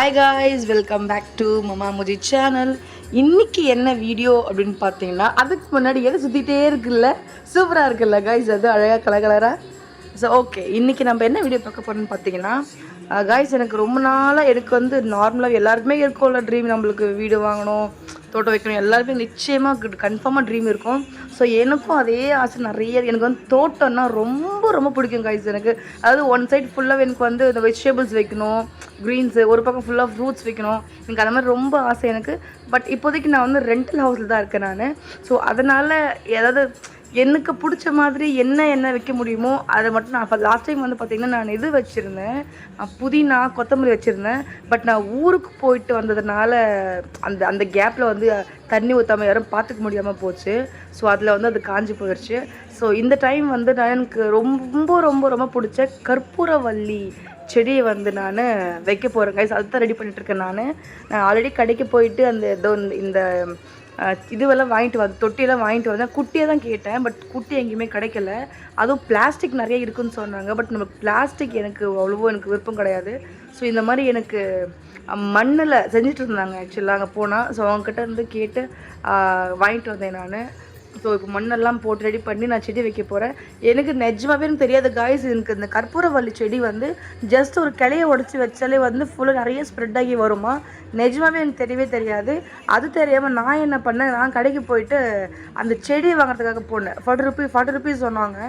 Hi guys, welcome back to Mama Muji channel. இன்றைக்கி என்ன video அப்படின்னு பார்த்தீங்கன்னா, அதுக்கு முன்னாடி எதை சுற்றிட்டே இருக்குல்ல, சூப்பராக இருக்குல்ல காய்ஸ், அது அழகாக கலராக. ஸோ ஓகே, இன்றைக்கி நம்ம என்ன வீடியோ பார்க்க போகிறோன்னு பார்த்தீங்கன்னா காய்ஸ், எனக்கு ரொம்ப நாளாக எனக்கு நார்மலாக எல்லாருக்குமே இருக்கும்ல ட்ரீம், நம்மளுக்கு வீடு வாங்கணும், தோட்டம் வைக்கணும், எல்லாருமே நிச்சயமாக கன்ஃபார்மாக ட்ரீம் இருக்கும். ஸோ எனக்கும் அதே ஆசை நிறைய. எனக்கு தோட்டம்னா ரொம்ப ரொம்ப பிடிக்கும் காய்ஸ். எனக்கு அதாவது ஒன் சைட் ஃபுல்லாக எனக்கு இந்த வெஜிடபிள்ஸ் வைக்கணும், க்ரீன்ஸு, ஒரு பக்கம் ஃபுல்லாக ஃப்ரூட்ஸ் வைக்கணும், எனக்கு அந்த மாதிரி ரொம்ப ஆசை எனக்கு. பட் இப்போதைக்கு நான் ரெண்டல் ஹவுஸில் தான் இருக்கேன் நான். ஸோ அதனால் ஏதாவது எனக்கு பிடிச்ச மாதிரி என்ன வைக்க முடியுமோ அதை மட்டும் நான் லாஸ்ட் டைம் பார்த்திங்கன்னா நான் இது வச்சுருந்தேன், புதினா கொத்தமல்லி வச்சுருந்தேன். பட் நான் ஊருக்கு போயிட்டு வந்ததுனால அந்த கேப்பில் தண்ணி ஊற்றாமல் யாரும் பார்த்துக்க முடியாமல் போச்சு. ஸோ அதில் அது காஞ்சி போயிடுச்சு. ஸோ இந்த டைம் நான் எனக்கு ரொம்ப ரொம்ப ரொம்ப பிடிச்ச கற்பூரவள்ளி செடியை நான் வைக்க போகிறேன் கைஸ். அதுதான் ரெடி பண்ணிகிட்ருக்கேன். நான் ஆல்ரெடி கடைக்கு போயிட்டு இந்த இதுவெல்லாம் வாங்கிட்டு தொட்டியெல்லாம் வாங்கிட்டு வந்தேன். குட்டியாக தான் கேட்டேன், பட் குட்டி எங்கேயுமே கிடைக்கல. அதுவும் பிளாஸ்டிக் நிறைய இருக்குதுன்னு சொன்னாங்க. பட் நம்ம பிளாஸ்டிக் எனக்கு எனக்கு விருப்பம் கிடையாது. ஸோ இந்த மாதிரி எனக்கு மண்ணில் செஞ்சுட்டு இருந்தாங்க ஆக்சுவலாக அங்கே போனால். ஸோ அவங்ககிட்ட கேட்டு வாங்கிட்டு வந்தேன் நான். ஸோ இப்போ மண்ணெல்லாம் போட்டு ரெடி பண்ணி நான் செடி வைக்க போகிறேன். எனக்கு நிஜமாகவே எனக்கு தெரியாது காய்ஸ், எனக்கு இந்த கற்பூரவள்ளி செடி ஜஸ்ட் ஒரு கிளையை உடச்சி வச்சாலே ஃபுல்லாக நிறைய ஸ்ப்ரெட் ஆகி வருமா. நிஜமாகவே எனக்கு தெரியவே தெரியாது. அது தெரியாமல் நான் என்ன பண்ணேன், நான் கடைக்கு போயிட்டு அந்த செடியை வாங்குறதுக்காக போனேன். 40 ருபீஸ் சொன்னாங்க.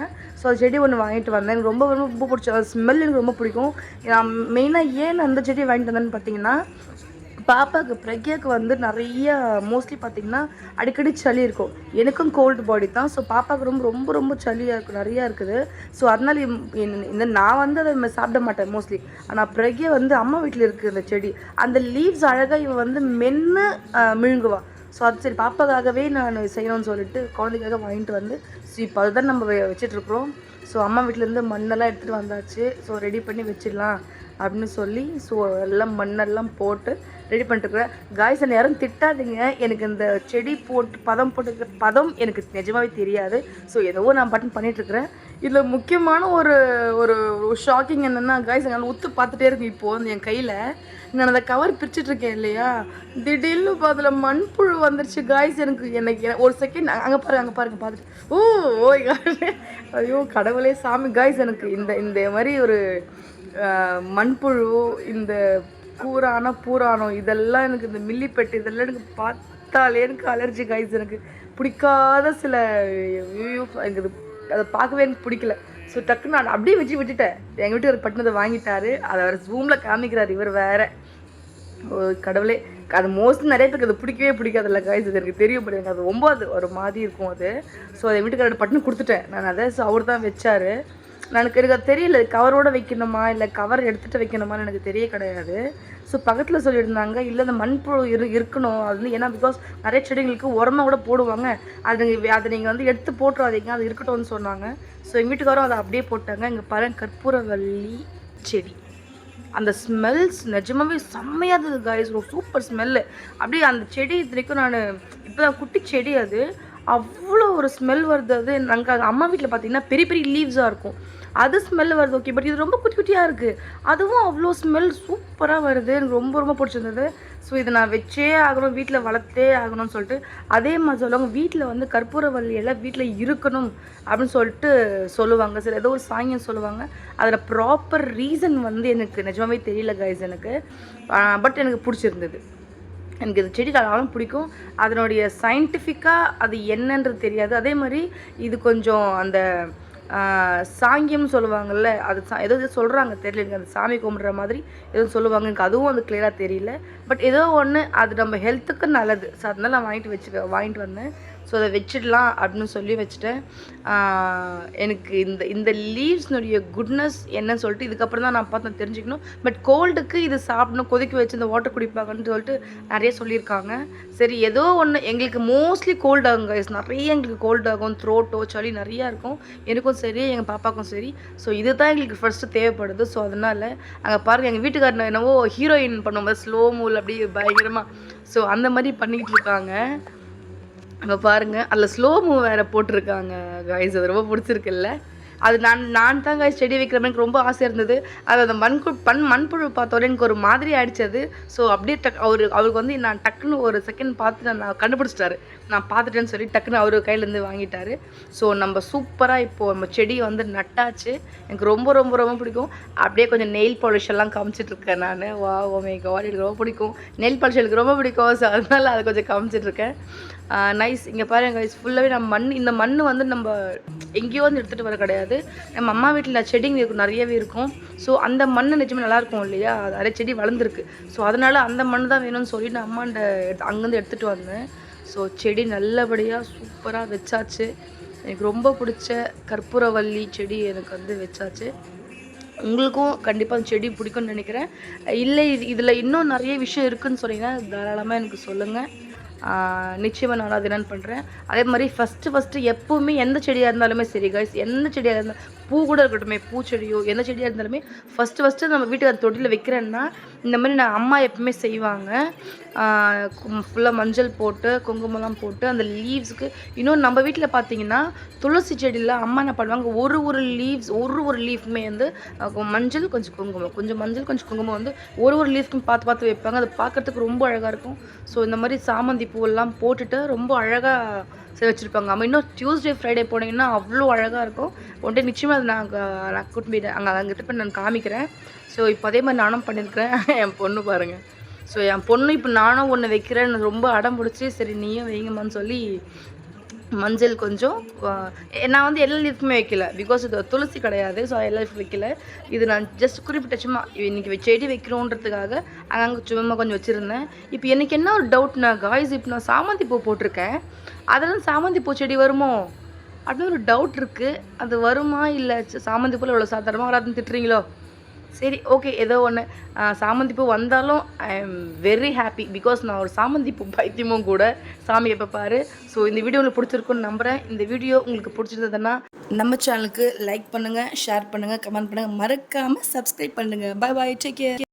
ஸோ செடி ஒன்று வாங்கிட்டு வந்தேன். எனக்கு ரொம்ப ரொம்ப பிடிச்ச ஸ்மெல் எனக்கு ரொம்ப பிடிக்கும். நான் மெயினாக ஏன் அந்த செடியை வாங்கிட்டு வந்தேன்னு பார்த்தீங்கன்னா, பாப்பாவுக்கு பிரக்யாவுக்கு நிறைய மோஸ்ட்லி பார்த்திங்கன்னா அடிக்கடி சளி இருக்கும். எனக்கும் கோல்டு பாடி தான். ஸோ பாப்பாவுக்கு ரொம்ப ரொம்ப சளியாக இருக்கும், நிறையா இருக்குது. ஸோ அதனால் இந்த நான் அதை சாப்பிட மாட்டேன் மோஸ்ட்லி. ஆனால் பிரக்யா அம்மா வீட்டில் இருக்குது இந்த செடி. அந்த லீவ்ஸ் அழகாக இவன் மென்று மிழுங்குவா. ஸோ அது சரி பாப்பாக்காகவே நான் செய்யணும்னு சொல்லிட்டு குழந்தைக்காக வாங்கிட்டு ஸோ இப்போ அதுதான் நம்ம வச்சிட்ருக்குறோம். ஸோ அம்மா வீட்டிலேருந்து மண்ணெல்லாம் எடுத்துகிட்டு வந்தாச்சு. ஸோ ரெடி பண்ணி வச்சிடலாம் அப்படின்னு சொல்லி ஸோ எல்லாம் மண்ணெல்லாம் போட்டு ரெடி பண்ணிட்டுருக்குறேன் காய்ஸ். என்ன யாரும் திட்டாதீங்க, எனக்கு இந்த செடி போட்டு பதம் எனக்கு நிஜமாகவே தெரியாது. ஸோ ஏதோ நான் பண்ணிகிட்ருக்கிறேன். இதில் முக்கியமான ஒரு ஷாக்கிங் என்னென்னா காய்ஸ், என்னால் உத்து பார்த்துட்டே இருக்கும். இப்போது என் கையில் நான் அந்த கவர் பிரிச்சுட்ருக்கேன் இல்லையா, திடீர்னு அதில் மண்புழு வந்துருச்சு காய்ஸ். எனக்கு ஒரு செகண்ட் அங்கே பாருங்க பார்த்துட்டு ஓய் ஐயோ கடவுளே சாமி காய்ஸ். எனக்கு இந்த மாதிரி ஒரு மண்புழு, இந்த பூரானம் இதெல்லாம் எனக்கு இந்த மில்லிப்பெட்டு இதெல்லாம் எனக்கு பார்த்தாலே எனக்கு அலர்ஜி காய்ஸ். எனக்கு பிடிக்காத சில எனக்கு அதை பார்க்கவே எனக்கு பிடிக்கல. ஸோ டக்குன்னு நான் அப்படியே விட்டுட்டேன். எங்கள் வீட்டுக்கு பட்டினதை வாங்கிட்டாரு, அதை அவர் ஜூமில் காமிக்கிறார். இவர் வேறு கடவுளே, அது மோஸ்ட்லி நிறைய பேருக்கு அது பிடிக்கவே பிடிக்காதுல்ல காய்ஸ். அது எனக்கு தெரியும். பட் எனக்கு அது ரொம்ப ஒரு மாதிரி இருக்கும் அது. ஸோ அதை வீட்டுக்காரர் பட்டுன்னு கொடுத்துட்டேன் நான் அதை. ஸோ அவர் தான் வச்சார். எனக்கு அது தெரியல, கவரோடு வைக்கணுமா இல்லை கவர் எடுத்துகிட்டு வைக்கணுமான்னு எனக்கு தெரிய கிடையாது. ஸோ பக்கத்தில் சொல்லியிருந்தாங்க, இல்லை இந்த மண்புழு இருக்கணும் அது ஏன்னா பிகாஸ் நிறைய செடிகளுக்கு உரமாக கூட போடுவாங்க, அதை நீங்கள் எடுத்து போட்டுறாதீங்க, அது இருக்கட்டும்னு சொன்னாங்க. ஸோ எங்கள் வீட்டுக்காரும் அதை அப்படியே போட்டாங்க. இங்கே பாருங்க கற்பூரவள்ளி செடி. அந்த ஸ்மெல்ஸ் நிஜமாவே செம்மையாக இருந்தது காய்ஸ். ஒரு சூப்பர் ஸ்மெல்லு. அப்படியே அந்த செடி இதுவரைக்கும் நான் இப்போ தான் குட்டி செடி, அது அவ்வளோ ஒரு ஸ்மெல் வருது. அது நாங்கள் அம்மா வீட்டில் பார்த்திங்கன்னா பெரிய பெரிய லீவ்ஸாக இருக்கும், அது ஸ்மெல் வருது. ஓகே, பட் இது ரொம்ப குட்டி குட்டியாக இருக்குது, அதுவும் அவ்வளோ ஸ்மெல் சூப்பராக வருது. எனக்கு ரொம்ப ரொம்ப பிடிச்சிருந்தது. ஸோ இதை நான் வச்சே ஆகணும், வீட்டில் வளர்த்தே ஆகணும்னு சொல்லிட்டு அதே மாதிரி சொல்லுவாங்க. வீட்டில் கற்பூரவள்ளி எல்லாம் வீட்டில் இருக்கணும் அப்படின்னு சொல்லிட்டு சொல்லுவாங்க. சரி, ஏதோ ஒரு சாங்கியம் சொல்லுவாங்க. அதில் ப்ராப்பர் ரீசன் எனக்கு நிஜமாவே தெரியல கைஸ் எனக்கு. பட் எனக்கு பிடிச்சிருந்தது. எனக்கு இது செடி ஆனாலும் பிடிக்கும். அதனுடைய சயின்டிஃபிக்காக அது என்னன்றது தெரியாது. அதே மாதிரி இது கொஞ்சம் அந்த சாங்கியம்னு சொல்லுவாங்கள்ல, அது ஏதோ சொல்கிறாங்க தெரியல எனக்கு. அந்த சாமி கும்பிட்ற மாதிரி எதுவும் சொல்லுவாங்க, எனக்கு அதுவும் கிளியராக தெரியல. பட் ஏதோ ஒன்று அது நம்ம ஹெல்த்துக்கு நல்லது. ஸோ அதனால நான் வாங்கிட்டு வந்தேன். ஸோ அதை வச்சிடலாம் அப்படின்னு சொல்லி வச்சுட்டேன். எனக்கு இந்த லீவ்ஸ்னுடைய குட்னஸ் என்னன்னு சொல்லிட்டு இதுக்கப்புறம் தான் நான் தெரிஞ்சுக்கணும். பட் கோல்டுக்கு இது சாப்பிடணும், கொதிக்க வச்சு இந்த வாட்டர் குடிப்பாங்கன்னு சொல்லிட்டு நிறைய சொல்லியிருக்காங்க. சரி, ஏதோ ஒன்று எங்களுக்கு மோஸ்ட்லி கோல்டு ஆகும் கைஸ். நிறைய எங்களுக்கு கோல்டு ஆகும், த்ரோட்டோ சளி நிறையா இருக்கும், எனக்கும் சரி எங்கள் பாப்பாவுக்கும் சரி. ஸோ இது தான் எங்களுக்கு ஃபஸ்ட்டு தேவைப்படுது. ஸோ அதனால் அங்கே பாருங்கள், எங்கள் வீட்டுக்காரர் என்னவோ ஹீரோயின் பண்ணும்போது ஸ்லோ மூல் அப்படியே பயங்கரமாக ஸோ அந்த மாதிரி பண்ணிக்கிட்டு இருக்காங்க. அங்கே பாருங்கள், அதில் ஸ்லோ மூவ் வேறு போட்டிருக்காங்க காய்ஸ். அது ரொம்ப பிடிச்சிருக்குல்ல. அது நான் தான் guys செடி வைக்கிற மாதிரி எனக்கு ரொம்ப ஆசை இருந்தது. அது அந்த மண்புழு பார்த்தோன்னே எனக்கு ஒரு மாதிரி ஆயிடுச்சு அது. ஸோ அப்படியே அவருக்கு வந்து நான் டக்குன்னு ஒரு செகண்ட் பார்த்து நான் கண்டுபிடிச்சிட்டாரு. நான் பார்த்துட்டேன்னு சொல்லி டக்குன்னு அவர் கையிலேருந்து வாங்கிட்டாரு. ஸோ நம்ம சூப்பராக இப்போது நம்ம செடி வந்து நட்டாச்சு. எனக்கு ரொம்ப ரொம்ப ரொம்ப பிடிக்கும். அப்படியே கொஞ்சம் நெயில் பாலிஷ் எல்லாம் காமிச்சிட்ருக்கேன் நான். வா ஓ மை காட் எனக்கு ரொம்ப பிடிக்கும். நெயில் பாலிஷ் எனக்கு ரொம்ப பிடிக்கும். ஸோ அதனால அதை கொஞ்சம் காமிச்சிட்ருக்கேன். நைஸ். இங்கே பாருங்க கைஸ் ஃபுல்லாகவே நம்ம இந்த மண் வந்து நம்ம எங்கேயோ வந்து எடுத்துகிட்டு வர கிடையாது. நம்ம அம்மா வீட்டில் செடிங்க இருக்கும், நிறையவே இருக்கும். ஸோ அந்த மண் நிஜமாக நல்லாயிருக்கும் இல்லையா, அது நிறைய செடி வளர்ந்துருக்கு. ஸோ அதனால் அந்த மண் தான் வேணும்னு சொல்லி நான் அம்மாண்ட அங்கேருந்து எடுத்துகிட்டு வந்தேன். ஸோ செடி நல்லபடியாக சூப்பராக வச்சாச்சு. எனக்கு ரொம்ப பிடிச்ச கற்பூரவள்ளி செடி எனக்கு வந்து வச்சாச்சு. உங்களுக்கும் கண்டிப்பாக அந்த செடி பிடிக்கும்னு நினைக்கிறேன். இல்லை இதில் இன்னும் நிறைய விஷயம் இருக்குதுன்னு சொன்னீங்கன்னா தாராளமாக எனக்கு சொல்லுங்கள். நிச்சயமாக நான் அது என்னென்னு பண்ணுறேன். அதே மாதிரி ஃபஸ்ட்டு எப்போவுமே எந்த செடியாக இருந்தாலுமே சரி கைஸ், எந்த செடியாக இருந்தால் பூ கூட இருக்கட்டுமே, பூச்செடியோ எந்த செடியாக இருந்தாலுமே ஃபஸ்ட்டு நம்ம வீட்டுக்கு அந்த தொட்டியில் வைக்கிறேன்னா இந்த மாதிரி நான் அம்மா எப்பவுமே செய்வாங்க. ஃபுல்லாக மஞ்சள் போட்டு குங்குமம்லாம் போட்டு அந்த லீவ்ஸுக்கு இன்னும் நம்ம வீட்டில் பார்த்தீங்கன்னா துளசி செடியில் அம்மா என்ன பண்ணுவாங்க, ஒரு லீஃப்மே வந்து மஞ்சள் கொஞ்சம் குங்குமம், கொஞ்சம் மஞ்சள் கொஞ்சம் குங்குமம் வந்து ஒரு லீஃப்க்கும் பார்த்து வைப்பாங்க. அது பார்க்குறதுக்கு ரொம்ப அழகாக இருக்கும். ஸோ இந்த மாதிரி சாமந்தி பூவெல்லாம் போட்டுட்டு ரொம்ப அழகாக வச்சுருப்பாங்க. நம்ம இன்னும் டியூஸ்டே ஃப்ரைடே போனீங்கன்னா அவ்வளோ அழகாக இருக்கும். ஒன் டே நிச்சயமாக அது நான் கூட்டு போய் அங்கிட்ட போய் நான் காமிக்கிறேன். ஸோ இப்போ அதே மாதிரி நானும் பண்ணியிருக்கிறேன். என் பொண்ணு பாருங்கள். ஸோ என் பொண்ணு இப்போ நானும் ஒன்று வைக்கிறேன் ரொம்ப அடம் பிடிச்சி சரி நீயும் வைங்கம்மான்னு சொல்லி மஞ்சள் கொஞ்சம் நான் வந்து எல்லா லீஃப்க்குமே வைக்கல, பிகாஸ் இது துளசி கிடையாது. ஸோ எல்லா லீஃப் வைக்கல. இது நான் ஜஸ்ட் குறிப்பிட்ட சும்மா இன்றைக்கி செடி வைக்கிறோன்றதுக்காக அங்கங்கே சும்மா கொஞ்சம் வச்சுருந்தேன். இப்போ எனக்கு என்ன ஒரு டவுட்னா காய்ஸ், இப்போ நான் சாமந்தி பூ போட்டிருக்கேன், அதெல்லாம் சாமந்தி பூ செடி வருமோ அப்படின்னு ஒரு டவுட் இருக்குது. அது வருமா இல்லை சாமந்தி பூவில் இவ்வளோ சாதாரணமாக வராதுன்னு திட்டுறீங்களோ? சரி ஓகே, ஏதோ ஒன்று சாமந்தி பூ வந்தாலும் I am very happy, because நான் ஒரு சாமந்தி பூ பைத்தியமும் கூட. சாமி எப்போ பாரு. ஸோ இந்த வீடியோ உங்களுக்கு பிடிச்சிருக்குன்னு நம்புகிறேன். இந்த வீடியோ உங்களுக்கு பிடிச்சிருந்ததுன்னா நம்ம சேனலுக்கு லைக் பண்ணுங்கள், ஷேர் பண்ணுங்கள், கமெண்ட் பண்ணுங்கள், மறக்காமல் சப்ஸ்கிரைப் பண்ணுங்கள். Bye bye, take care.